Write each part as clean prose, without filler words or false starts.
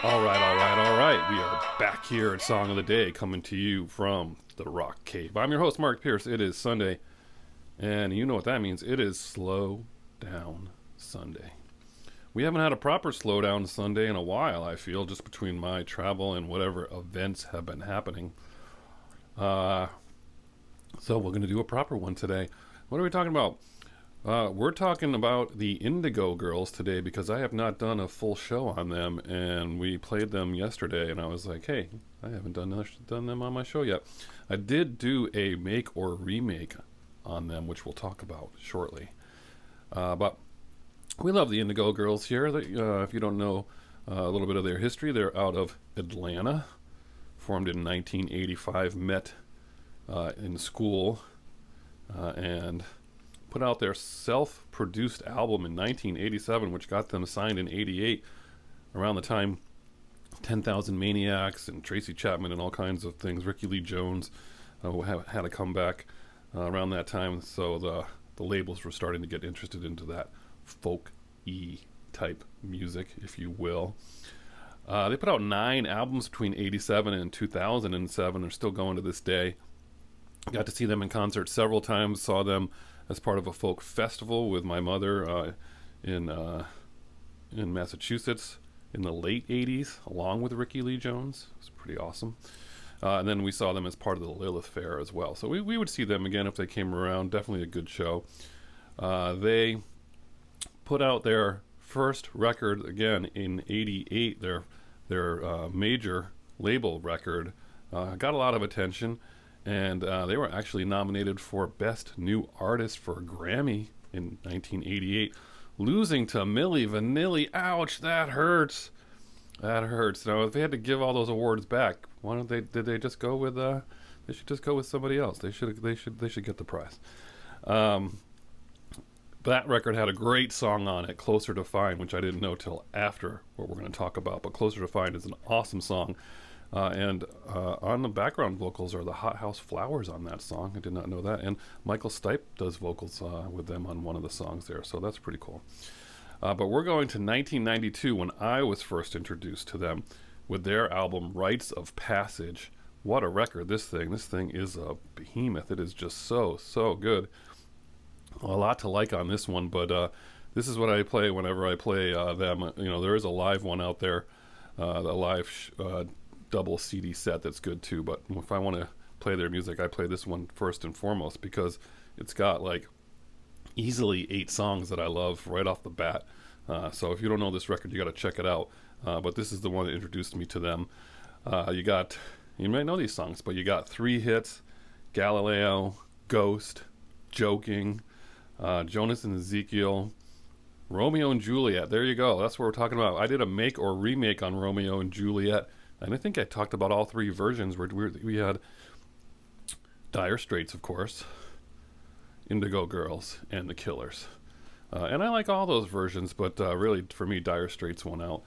All right. We are back here at Song of the Day, coming to you from the Rock Cave. I'm your host, Mark Pierce. It is Sunday, and you know what that means. It is Slowdown Sunday. We haven't had a proper Slowdown Sunday in a while, I feel, just between my travel and whatever events have been happening. So we're going to do a proper one today. What are we talking about? We're talking about the Indigo Girls today because I have not done a full show on them, and we played them yesterday, and I was like, hey, I haven't done them on my show yet. I did do a make or remake on them, which we'll talk about shortly. But we love the Indigo Girls here. If you don't know a little bit of their history, they're out of Atlanta, formed in 1985, met in school, and put out their self-produced album in 1987, which got them signed in 88, around the time 10,000 Maniacs and Tracy Chapman and all kinds of things. Ricky Lee Jones had a comeback around that time, so the labels were starting to get interested into that folk-y type music, if you will. They put out 9 albums between 87 and 2007. They're still going to this day. Got to see them in concert several times, saw them as part of a folk festival with my mother in Massachusetts in the late 80s, along with Ricky Lee Jones. It was pretty awesome. And then we saw them as part of the Lilith Fair as well. So we would see them again if they came around. Definitely a good show. They put out their first record again in 88, their major label record. Got a lot of attention. And they were actually nominated for Best New Artist for a Grammy in 1988, losing to Milli Vanilli. Ouch, that hurts. That hurts. Now, if they had to give all those awards back, why don't they? Did they just go with? They should just go with somebody else. They should get the prize. That record had a great song on it, "Closer to Find," which I didn't know till after what we're going to talk about. But "Closer to Find" is an awesome song. And on the background vocals are the Hot House Flowers on that song. I did not know that. And Michael Stipe does vocals with them on one of the songs there. So that's pretty cool. But we're going to 1992 when I was first introduced to them with their album Rites of Passage. What a record this thing. This thing is a behemoth. It is just so good. A lot to like on this one. But this is what I play whenever I play them. You know, there is a live one out there. The live double CD set that's good too, but if I want to play their music, I play this one first and foremost because it's got like easily 8 songs that I love right off the bat. So if you don't know this record, you got to check it out. But this is the one that introduced me to them. You might know these songs, but you got 3 hits: Galileo, Ghost, Joking, Jonas and Ezekiel, Romeo and Juliet. There you go. That's what we're talking about. I did a make or remake on Romeo and Juliet. And I think I talked about all 3 versions. We had Dire Straits, of course, Indigo Girls, and The Killers. And I like all those versions, but really, for me, Dire Straits won out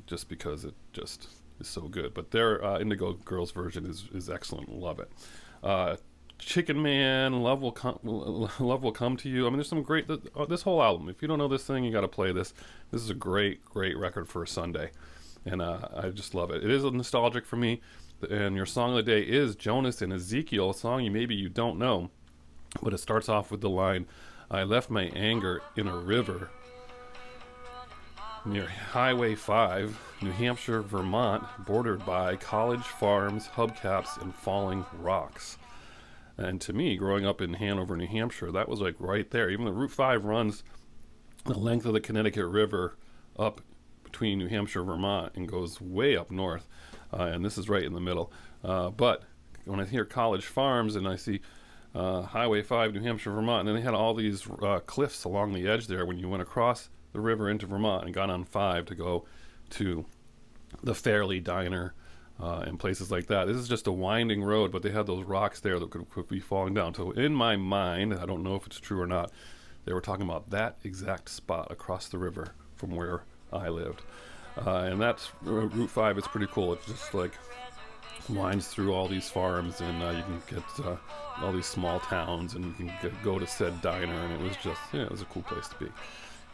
just because it just is so good. But their Indigo Girls version is excellent. Love it. Chicken Man, Love Will Come to You. I mean, there's some great... this whole album, if you don't know this thing, you got to play this. This is a great record for a Sunday. And I just love it. It is nostalgic for me. And your song of the day is Jonas and Ezekiel, a song maybe you don't know. But it starts off with the line, "I left my anger in a river near Highway 5, New Hampshire, Vermont, bordered by college farms, hubcaps, and falling rocks." And to me, growing up in Hanover, New Hampshire, that was like right there. Even though Route 5 runs the length of the Connecticut River up between New Hampshire, Vermont, and goes way up north, and this is right in the middle. But when I hear college farms and I see Highway 5, New Hampshire, Vermont, and then they had all these cliffs along the edge there when you went across the river into Vermont and got on 5 to go to the Fairleigh Diner and places like that. This is just a winding road, but they had those rocks there that could be falling down. So in my mind, I don't know if it's true or not, they were talking about that exact spot across the river from where I lived. And that's Route 5 is pretty cool. It's just like winds through all these farms, and you can get all these small towns, and you can go to said diner, and it was just, it was a cool place to be.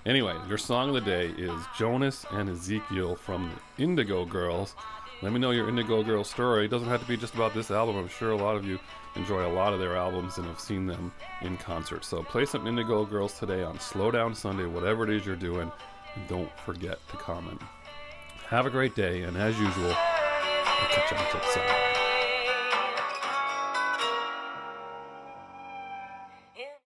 Anyway, your song of the day is Jonas and Ezekial from the Indigo Girls. Let me know your Indigo Girls story. It doesn't have to be just about this album. I'm sure a lot of you enjoy a lot of their albums and have seen them in concert. So play some Indigo Girls today on Slowdown Sunday, whatever it is you're doing. And don't forget to comment. Have a great day, and as usual, I'll catch you on the flip side.